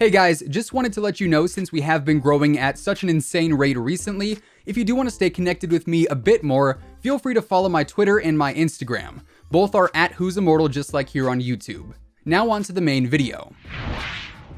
Hey guys, just wanted to let you know, since we have been growing at such an insane rate recently, if you do want to stay connected with me a bit more, feel free to follow my Twitter and my Instagram. Both are at WhosImmortal, just like here on YouTube. Now on to the main video.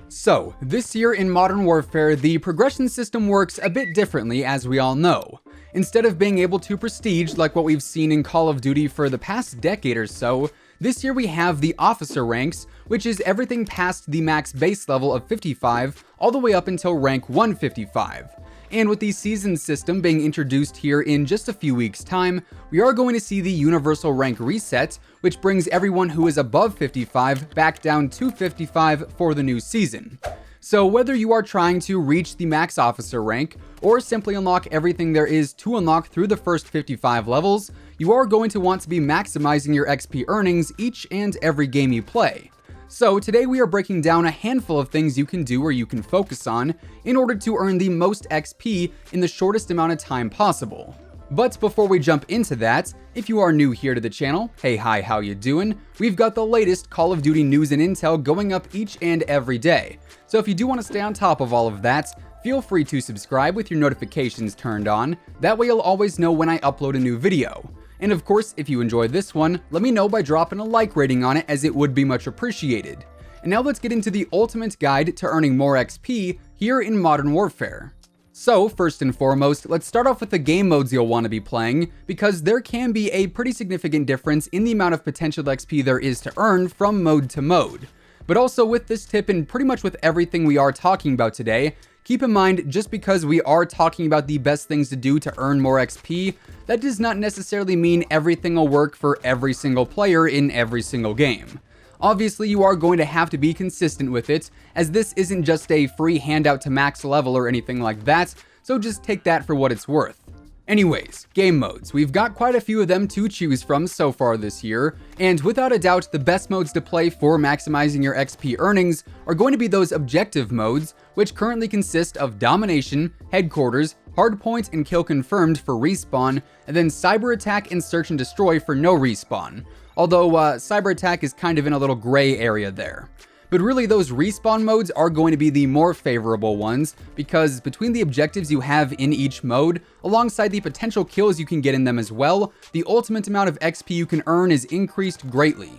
So, this year in Modern Warfare, the progression system works a bit differently, as we all know. Instead of being able to prestige like what we've seen in Call of Duty for the past decade or so, this year we have the officer ranks, which is everything past the max base level of 55 all the way up until rank 155. And with the season system being introduced here in just a few weeks' time, we are going to see the universal rank reset, which brings everyone who is above 55 back down to 55 for the new season. So whether you are trying to reach the max officer rank, or simply unlock everything there is to unlock through the first 55 levels, you are going to want to be maximizing your XP earnings each and every game you play. So today we are breaking down a handful of things you can do or you can focus on in order to earn the most XP in the shortest amount of time possible. But before we jump into that, if you are new here to the channel, hey hi, how you doing? We've got the latest Call of Duty news and intel going up each and every day. So if you do want to stay on top of all of that, feel free to subscribe with your notifications turned on. That way you'll always know when I upload a new video. And of course, if you enjoyed this one, let me know by dropping a like rating on it, as it would be much appreciated. And now let's get into the ultimate guide to earning more XP here in Modern Warfare. So first and foremost, let's start off with the game modes you'll want to be playing, because there can be a pretty significant difference in the amount of potential XP there is to earn from mode to mode. But also with this tip, and pretty much with everything we are talking about today, keep in mind, just because we are talking about the best things to do to earn more XP, that does not necessarily mean everything will work for every single player in every single game. Obviously, you are going to have to be consistent with it, as this isn't just a free handout to max level or anything like that, so just take that for what it's worth. Anyways, game modes. We've got quite a few of them to choose from so far this year, and without a doubt, the best modes to play for maximizing your XP earnings are going to be those objective modes, which currently consist of Domination, Headquarters, Hardpoint and Kill Confirmed for respawn, and then Cyber Attack and Search and Destroy for no respawn. Although Cyber Attack is kind of in a little gray area there. But really, those respawn modes are going to be the more favorable ones, because between the objectives you have in each mode, alongside the potential kills you can get in them as well, the ultimate amount of XP you can earn is increased greatly.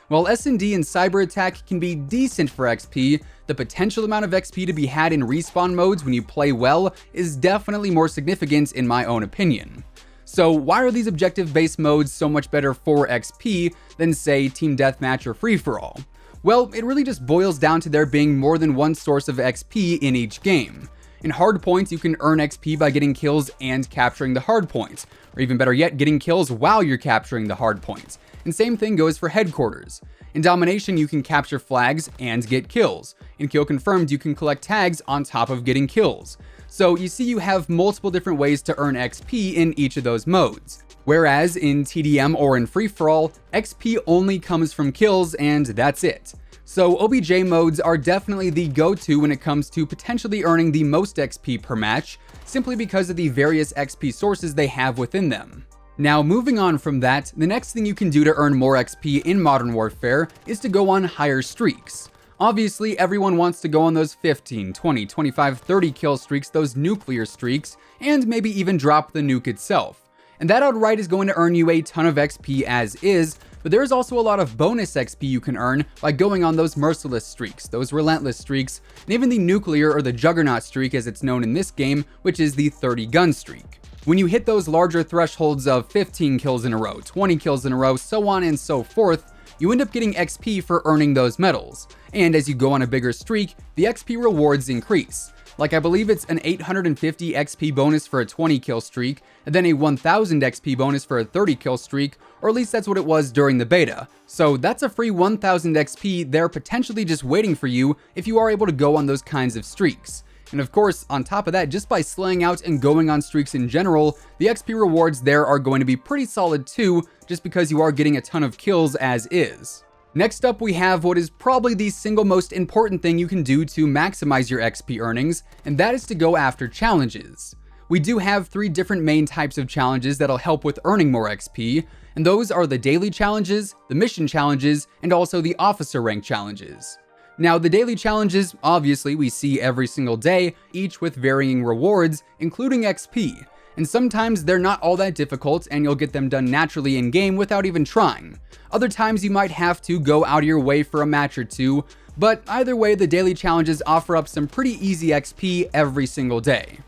While S&D and Cyber Attack can be decent for XP, the potential amount of XP to be had in respawn modes when you play well is definitely more significant in my own opinion. So why are these objective-based modes so much better for XP than, say, Team Deathmatch or Free-For-All? Well, it really just boils down to there being more than one source of XP in each game. In Hardpoints, you can earn XP by getting kills and capturing the hardpoint, or even better yet, getting kills while you're capturing the hardpoint. And same thing goes for Headquarters. In Domination, you can capture flags and get kills. In Kill Confirmed, you can collect tags on top of getting kills. So you see, you have multiple different ways to earn XP in each of those modes. Whereas in TDM or in Free-For-All, XP only comes from kills and that's it. So OBJ modes are definitely the go-to when it comes to potentially earning the most XP per match, simply because of the various XP sources they have within them. Now, moving on from that, the next thing you can do to earn more XP in Modern Warfare is to go on higher streaks. Obviously, everyone wants to go on those 15, 20, 25, 30 kill streaks, those nuclear streaks, and maybe even drop the nuke itself. And that outright is going to earn you a ton of XP as is, but there's also a lot of bonus XP you can earn by going on those merciless streaks, those relentless streaks, and even the nuclear or the juggernaut streak as it's known in this game, which is the 30 gun streak. When you hit those larger thresholds of 15 kills in a row, 20 kills in a row, so on and so forth, you end up getting XP for earning those medals. And as you go on a bigger streak, the XP rewards increase. Like, I believe it's an 850 XP bonus for a 20 kill streak, and then a 1000 XP bonus for a 30 kill streak, or at least that's what it was during the beta. So that's a free 1000 XP there potentially just waiting for you if you are able to go on those kinds of streaks. And of course, on top of that, just by slaying out and going on streaks in general, the XP rewards there are going to be pretty solid too, just because you are getting a ton of kills as is. Next up, we have what is probably the single most important thing you can do to maximize your XP earnings, and that is to go after challenges. We do have 3 different main types of challenges that'll help with earning more XP, and those are the daily challenges, the mission challenges, and also the officer rank challenges. Now, the daily challenges, obviously, we see every single day, each with varying rewards, including XP. And sometimes they're not all that difficult and you'll get them done naturally in-game without even trying. Other times you might have to go out of your way for a match or two, but either way, the daily challenges offer up some pretty easy XP every single day.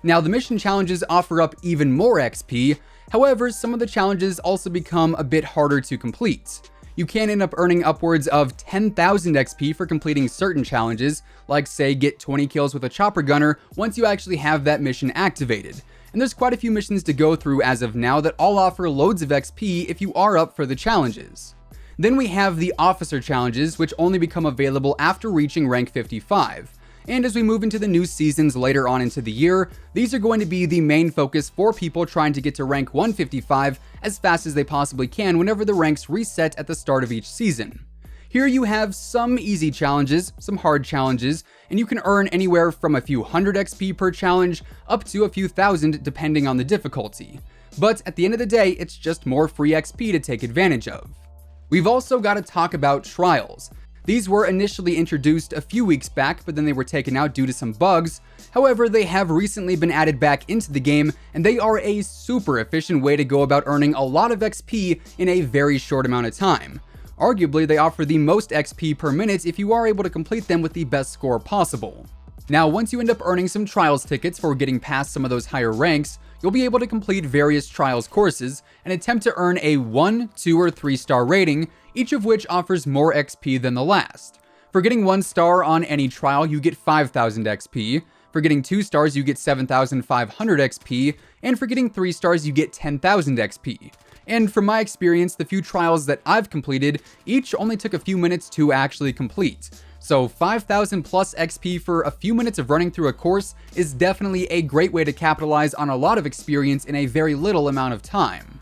Now, the mission challenges offer up even more XP, however, some of the challenges also become a bit harder to complete. You can end up earning upwards of 10,000 XP for completing certain challenges, like say get 20 kills with a chopper gunner once you actually have that mission activated. And there's quite a few missions to go through as of now that all offer loads of XP if you are up for the challenges. Then we have the officer challenges, which only become available after reaching rank 55. And as we move into the new seasons later on into the year, these are going to be the main focus for people trying to get to rank 155 as fast as they possibly can whenever the ranks reset at the start of each season. Here you have some easy challenges, some hard challenges, and you can earn anywhere from a few hundred XP per challenge up to a few thousand depending on the difficulty. But at the end of the day, it's just more free XP to take advantage of. We've also got to talk about trials. These were initially introduced a few weeks back, but then they were taken out due to some bugs. However, they have recently been added back into the game, and they are a super efficient way to go about earning a lot of XP in a very short amount of time. Arguably, they offer the most XP per minute if you are able to complete them with the best score possible. Now, once you end up earning some trials tickets for getting past some of those higher ranks, you'll be able to complete various trials courses and attempt to earn a 1, 2, or 3-star rating, each of which offers more XP than the last. For getting 1 star on any trial, you get 5,000 XP. For getting 2 stars, you get 7,500 XP. And for getting 3 stars, you get 10,000 XP. And from my experience, the few trials that I've completed, each only took a few minutes to actually complete. So 5,000 plus XP for a few minutes of running through a course is definitely a great way to capitalize on a lot of experience in a very little amount of time.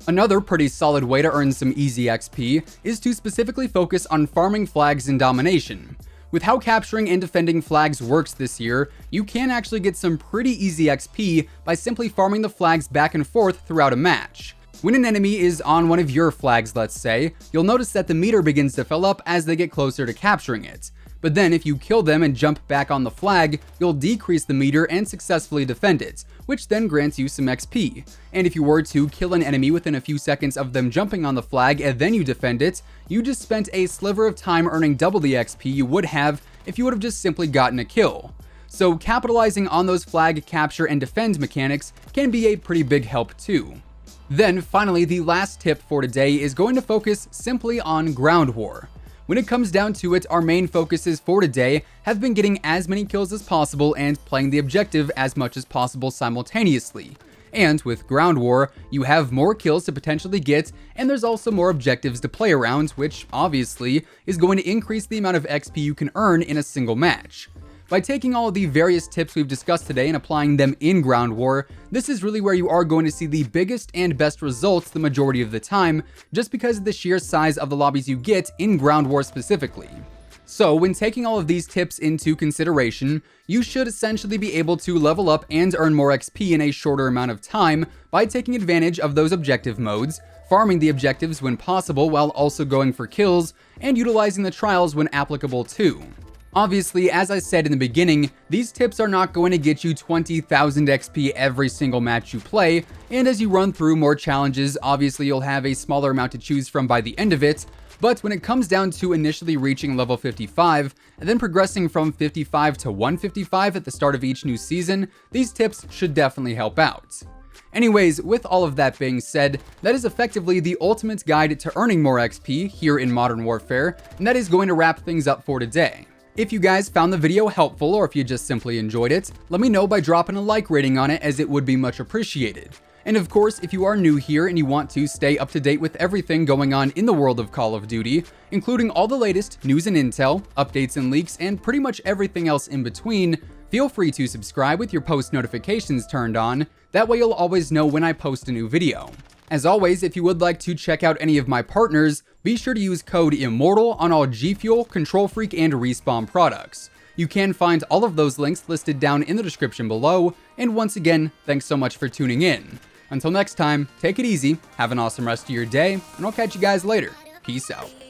Another pretty solid way to earn some easy XP is to specifically focus on farming flags in domination. With how capturing and defending flags works this year, you can actually get some pretty easy XP by simply farming the flags back and forth throughout a match. When an enemy is on one of your flags, let's say, you'll notice that the meter begins to fill up as they get closer to capturing it. But then if you kill them and jump back on the flag, you'll decrease the meter and successfully defend it, which then grants you some XP. And if you were to kill an enemy within a few seconds of them jumping on the flag and then you defend it, you just spent a sliver of time earning double the XP you would have if you would have just simply gotten a kill. So capitalizing on those flag capture and defend mechanics can be a pretty big help too. Then finally, the last tip for today is going to focus simply on ground war. When it comes down to it, our main focuses for today have been getting as many kills as possible and playing the objective as much as possible simultaneously. And with ground war, you have more kills to potentially get, and there's also more objectives to play around, which obviously is going to increase the amount of XP you can earn in a single match. By taking all of the various tips we've discussed today and applying them in ground war, this is really where you are going to see the biggest and best results the majority of the time, just because of the sheer size of the lobbies you get in ground war specifically. So when taking all of these tips into consideration, you should essentially be able to level up and earn more XP in a shorter amount of time by taking advantage of those objective modes, farming the objectives when possible while also going for kills, and utilizing the trials when applicable too. Obviously, as I said in the beginning, these tips are not going to get you 20,000 XP every single match you play, and as you run through more challenges, obviously you'll have a smaller amount to choose from by the end of it, but when it comes down to initially reaching level 55, and then progressing from 55 to 155 at the start of each new season, these tips should definitely help out. Anyways, with all of that being said, that is effectively the ultimate guide to earning more XP here in Modern Warfare, and that is going to wrap things up for today. If you guys found the video helpful or if you just simply enjoyed it, let me know by dropping a like rating on it, as it would be much appreciated. And of course, if you are new here and you want to stay up to date with everything going on in the world of Call of Duty, including all the latest news and intel, updates and leaks, and pretty much everything else in between, feel free to subscribe with your post notifications turned on. That way you'll always know when I post a new video. As always, if you would like to check out any of my partners, be sure to use code IMMORTAL on all G Fuel, Control Freak, and Respawn products. You can find all of those links listed down in the description below, and once again, thanks so much for tuning in. Until next time, take it easy, have an awesome rest of your day, and I'll catch you guys later. Peace out.